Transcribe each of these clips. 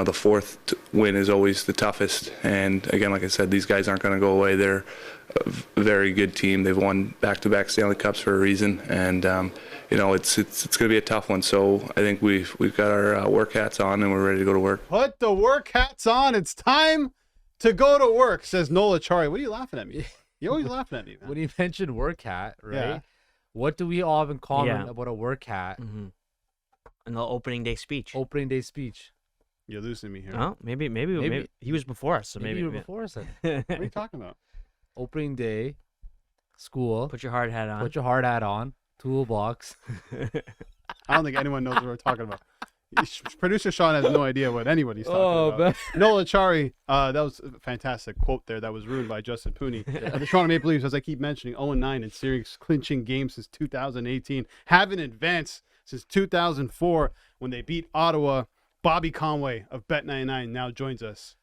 the fourth win is always the toughest. And again, like I said, these guys aren't going to go away. They're a very good team. They've won back-to-back Stanley Cups for a reason, and it's going to be a tough one. So I think we've got our work hats on and we're ready to go to work. Put the work hats on. It's time to go to work, says Nola Chari. What are you laughing at me? You're always laughing at me, man. When you mentioned work hat, right? Yeah. What do we all have in common about a work hat? Mm-hmm. And the opening day speech. Opening day speech. You're losing me here. Oh, maybe he was before us. So maybe you were before us. What are you talking about? Opening day, school. Put your hard hat on. Put your hard hat on. Toolbox. I don't think anyone knows what we're talking about. Producer Sean has no idea what anybody's talking about. Man. Nola Chari, that was a fantastic quote there. That was ruined by Justin Pooney. The Toronto Maple Leafs, as I keep mentioning, 0-9 in series clinching games since 2018. Haven't advanced since 2004 when they beat Ottawa. Bobby Conway of Bet99 now joins us.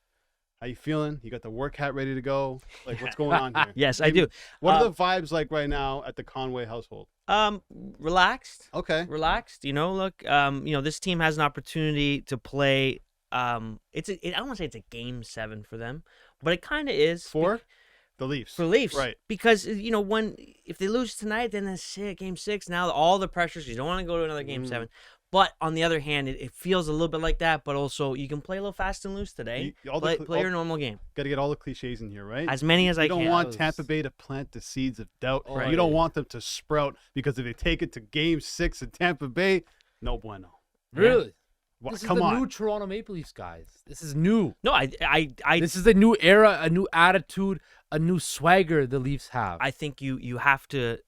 How you feeling? You got the work hat ready to go? Like, what's going on here? Yes, I do. What are the vibes like right now at the Conway household? Relaxed. Okay. Relaxed. Look, this team has an opportunity to play. I don't want to say it's a game 7 for them, but it kind of is. For the Leafs. For Leafs. Right. Because, if they lose tonight, then it's game 6. Now all the pressures, you don't want to go to another game 7. But on the other hand, it feels a little bit like that, but also you can play a little fast and loose today. Play your normal game. Got to get all the cliches in here, right? As many as I can. You don't want Tampa Bay to plant the seeds of doubt. Right. You don't want them to sprout, because if they take it to game 6 in Tampa Bay, no bueno. Really? Well, This is come the on. new Toronto Maple Leafs, guys. This is new. No, This is a new era, a new attitude, a new swagger the Leafs have. I think you have to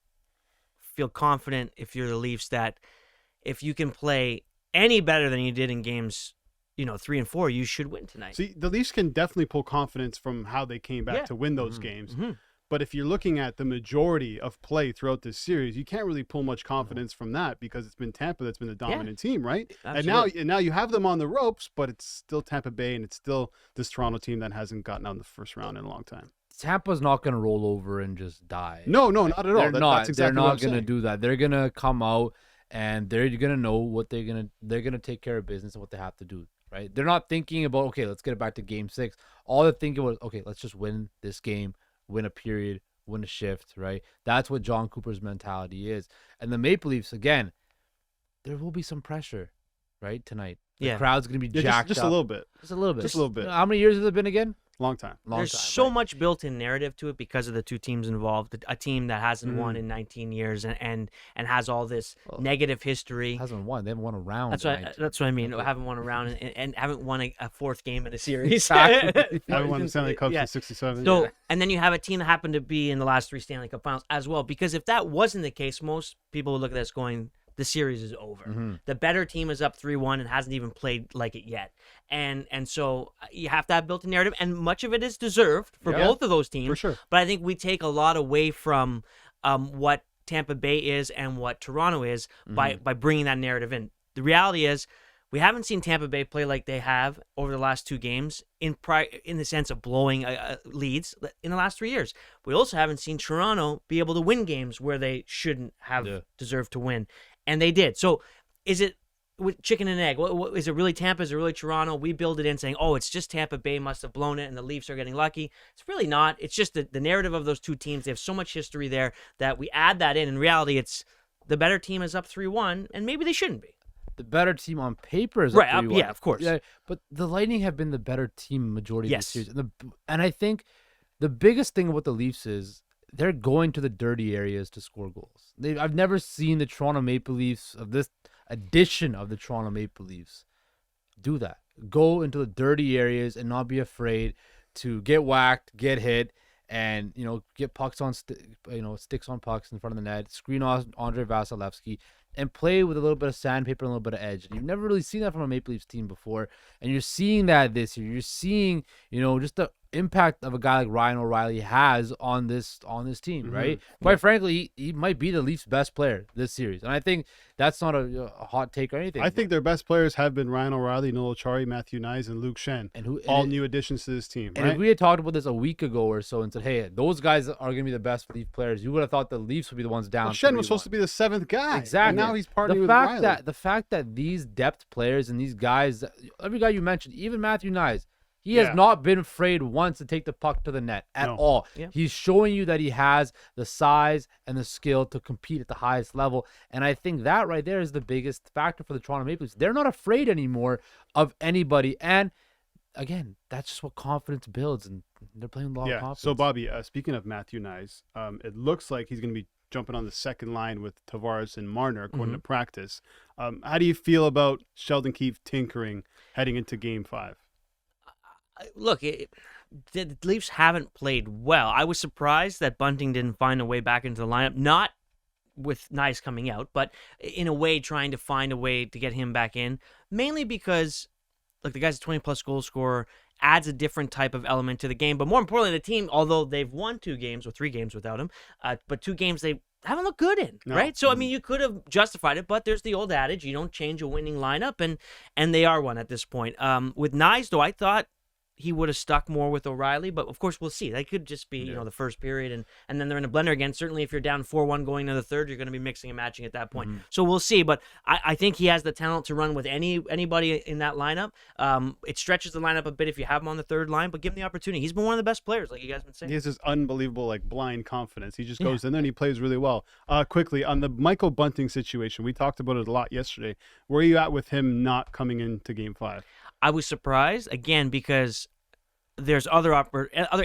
feel confident if you're the Leafs that if you can play any better than you did in games, 3 and 4, you should win tonight. See, the Leafs can definitely pull confidence from how they came back to win those games. Mm-hmm. But if you're looking at the majority of play throughout this series, you can't really pull much confidence from that, because it's been Tampa that's been the dominant team, right? Absolutely. And now you have them on the ropes, but it's still Tampa Bay, and it's still this Toronto team that hasn't gotten out in the first round in a long time. Tampa's not going to roll over and just die. No, not at all. They're not. That's exactly they're what not I'm going to saying. do that. They're going to come out and they're going to know what they're going to take care of business and what they have to do, right? They're not thinking about, okay, let's get it back to game 6. All they're thinking about, okay, let's just win this game, win a period, win a shift, right? That's what John Cooper's mentality is. And the Maple Leafs, again, there will be some pressure, right, tonight. The crowd's going to be jacked just up. a little bit. Just a little bit. Just a little bit. How many years has it been again? Long time. There's so much built-in narrative to it because of the two teams involved. A team that hasn't won in 19 years and has all this negative history. Hasn't won. They haven't won a round. That's what I mean. Haven't won a round and haven't won a fourth game in a series. Exactly. Haven't won the Stanley Cup since 67. So, and then you have a team that happened to be in the last 3 Stanley Cup finals as well. Because if that wasn't the case, most people would look at this going, the series is over. Mm-hmm. The better team is up 3-1 and hasn't even played like it yet. And so you have to have built-in narrative, and much of it is deserved for both of those teams. For sure. But I think we take a lot away from what Tampa Bay is and what Toronto is by bringing that narrative in. The reality is we haven't seen Tampa Bay play like they have over the last 2 games in the sense of blowing leads in the last 3 years. We also haven't seen Toronto be able to win games where they shouldn't have deserved to win. And they did. So is it with chicken and egg? Is it really Tampa? Is it really Toronto? We build it in saying, oh, it's just Tampa Bay must have blown it and the Leafs are getting lucky. It's really not. It's just the narrative of those two teams. They have so much history there that we add that in. In reality, it's the better team is up 3-1, and maybe they shouldn't be. The better team on paper is right. Up 3-1. Yeah, of course. Yeah, but the Lightning have been the better team majority of the Yes. series. And I think the biggest thing about the Leafs is they're going to the dirty areas to score goals. I've never seen the Toronto Maple Leafs of this edition of the Toronto Maple Leafs do that. Go into the dirty areas and not be afraid to get whacked, get hit, and get pucks on sticks on pucks in front of the net, screen off Andrei Vasilevsky, and play with a little bit of sandpaper and a little bit of edge. And you've never really seen that from a Maple Leafs team before, and you're seeing that this year. You're seeing just the impact of a guy like Ryan O'Reilly has on this team, right? Quite frankly, he might be the Leafs' best player this series, and I think that's not a hot take or anything. I think their best players have been Ryan O'Reilly, Noel Acciari, Matthew Knies, and Luke Shen. All new additions to this team. And right? if we had talked about this a week ago or so and said, hey, those guys are going to be the best Leaf players, you would have thought the Leafs would be the ones down. Well, Shen was supposed to be the 7th guy. Exactly. now he's partnering with Riley. The fact that these depth players and these guys, every guy you mentioned, even Matthew Knies, he has not been afraid once to take the puck to the net at all. Yeah. He's showing you that he has the size and the skill to compete at the highest level. And I think that right there is the biggest factor for the Toronto Maple Leafs. They're not afraid anymore of anybody. And again, that's just what confidence builds. And they're playing with a lot of confidence. So, Bobby, speaking of Matthew Knies, it looks like he's going to be jumping on the second line with Tavares and Marner, according to practice. How do you feel about Sheldon Keefe tinkering heading into Game 5? Look, the Leafs haven't played well. I was surprised that Bunting didn't find a way back into the lineup, not with Knies coming out, but in a way trying to find a way to get him back in, mainly because, look, the guy's a 20-plus goal scorer, adds a different type of element to the game. But more importantly, the team, although they've won 2 games or 3 games without him, but 2 games they haven't looked good in, right? So, I mean, you could have justified it, but there's the old adage, you don't change a winning lineup, and they are one at this point. With Knies, though, I thought he would have stuck more with O'Reilly, but of course we'll see. That could just be, the first period, and then they're in a blender again. Certainly if you're down 4-1 going into the third, you're going to be mixing and matching at that point. So we'll see, but I think he has the talent to run with anybody in that lineup. It stretches the lineup a bit if you have him on the third line, but give him the opportunity. He's been one of the best players, like you guys have been saying. He has this unbelievable, blind confidence. He just goes in there and he plays really well. Quickly, on the Michael Bunting situation, we talked about it a lot yesterday. Where are you at with him not coming into Game 5? I was surprised, again, because there's other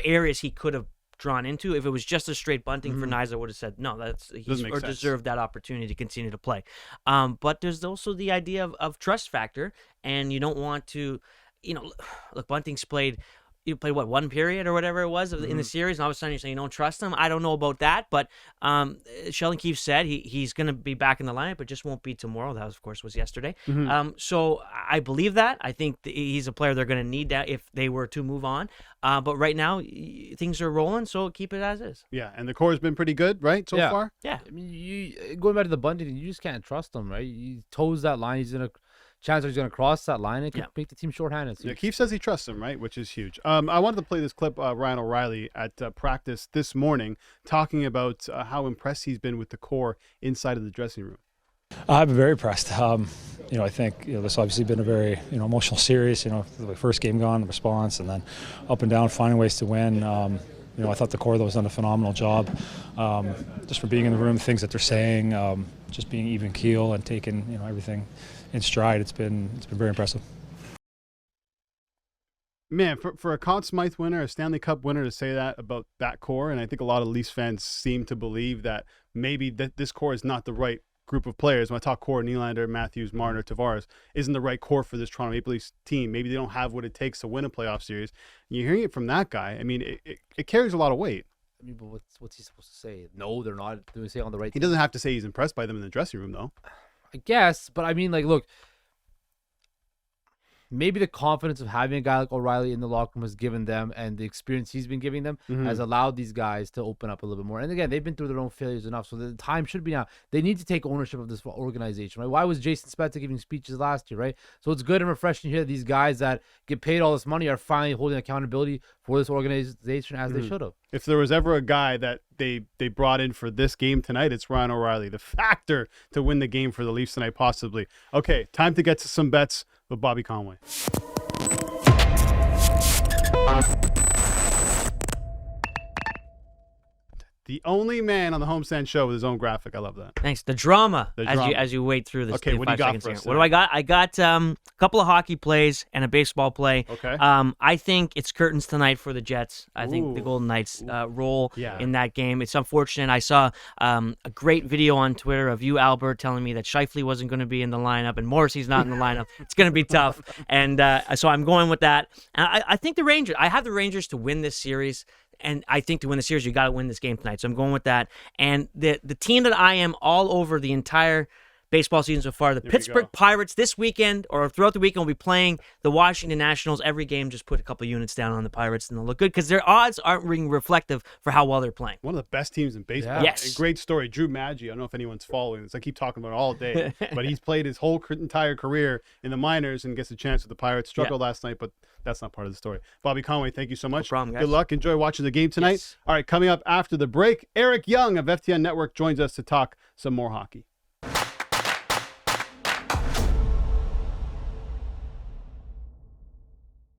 areas he could have drawn into. If it was just a straight Bunting for Knies, I would have said no. Deserved that opportunity to continue to play. But there's also the idea of trust factor, and you don't want to, look, Bunting's played. You played one period or whatever it was in the series, and all of a sudden you're saying you don't trust him. I don't know about that, but Sheldon Keefe said he's going to be back in the lineup, but just won't be tomorrow. That was, of course, was yesterday. So I believe that. I think he's a player they're going to need that if they were to move on. But right now things are rolling, so keep it as is. Yeah, and the core has been pretty good, right, so far? Yeah. I mean, going back to the Bunting, you just can't trust him, right? He toes that line. He's going to cross that line and could make the team shorthanded. Yeah, Keefe says he trusts him, right, which is huge. I wanted to play this clip of Ryan O'Reilly at practice this morning talking about how impressed he's been with the core inside of the dressing room. I've been very impressed. I think this obviously been a very emotional series. The first game gone, the response, and then up and down, finding ways to win. I thought the core, though, has done a phenomenal job just for being in the room, things that they're saying, just being even keel and taking everything in stride. It's been very impressive. Man, for a Conn Smythe winner, a Stanley Cup winner, to say that about that core, and I think a lot of Leafs fans seem to believe that maybe this core is not the right group of players. When I talk core, Nylander, Matthews, Marner, Tavares isn't the right core for this Toronto Maple Leafs team. Maybe they don't have what it takes to win a playoff series. And you're hearing it from that guy. I mean, it carries a lot of weight. I mean, but what's he supposed to say? No, they're not doing on the right. He doesn't have to say he's impressed by them in the dressing room, though. I guess, but I mean, look, maybe the confidence of having a guy like O'Reilly in the locker room has given them, and the experience he's been giving them has allowed these guys to open up a little bit more. And again, they've been through their own failures enough, so the time should be now. They need to take ownership of this organization, right? Why was Jason Spezza giving speeches last year, right? So it's good and refreshing to hear that these guys that get paid all this money are finally holding accountability for this organization as they should have. If there was ever a guy that they brought in for this game tonight, it's Ryan O'Reilly, the factor to win the game for the Leafs tonight, possibly. Okay, time to get to some bets with Bobby Conway. The only man on the Homestand Show with his own graphic. I love that. Thanks. The drama. As you wait through this. Okay, what do you got for us? What do I got? I got a couple of hockey plays and a baseball play. Okay. I think it's curtains tonight for the Jets. I think the Golden Knights roll in that game. It's unfortunate. I saw a great video on Twitter of you, Albert, telling me that Scheifele wasn't going to be in the lineup and Morrissey's not in the lineup. It's going to be tough. And so I'm going with that. And I think the Rangers. I have the Rangers to win this series. And I think to win the series, you got to win this game tonight. So I'm going with that. And the team that I am all over the entire baseball season so far, the Pittsburgh Pirates this weekend or throughout the weekend will be playing the Washington Nationals. Every game, just put a couple units down on the Pirates and they'll look good because their odds aren't being reflective for how well they're playing. One of the best teams in baseball. Yeah. Yes. A great story. Drew Maggi. I don't know if anyone's following this. I keep talking about it all day. But he's played his whole entire career in the minors and gets a chance with the Pirates. Struggled last night, but that's not part of the story. Bobby Conway, thank you so much. No problem, guys. Good luck. Enjoy watching the game tonight. Yes. All right, coming up after the break, Eric Young of FTN Network joins us to talk some more hockey.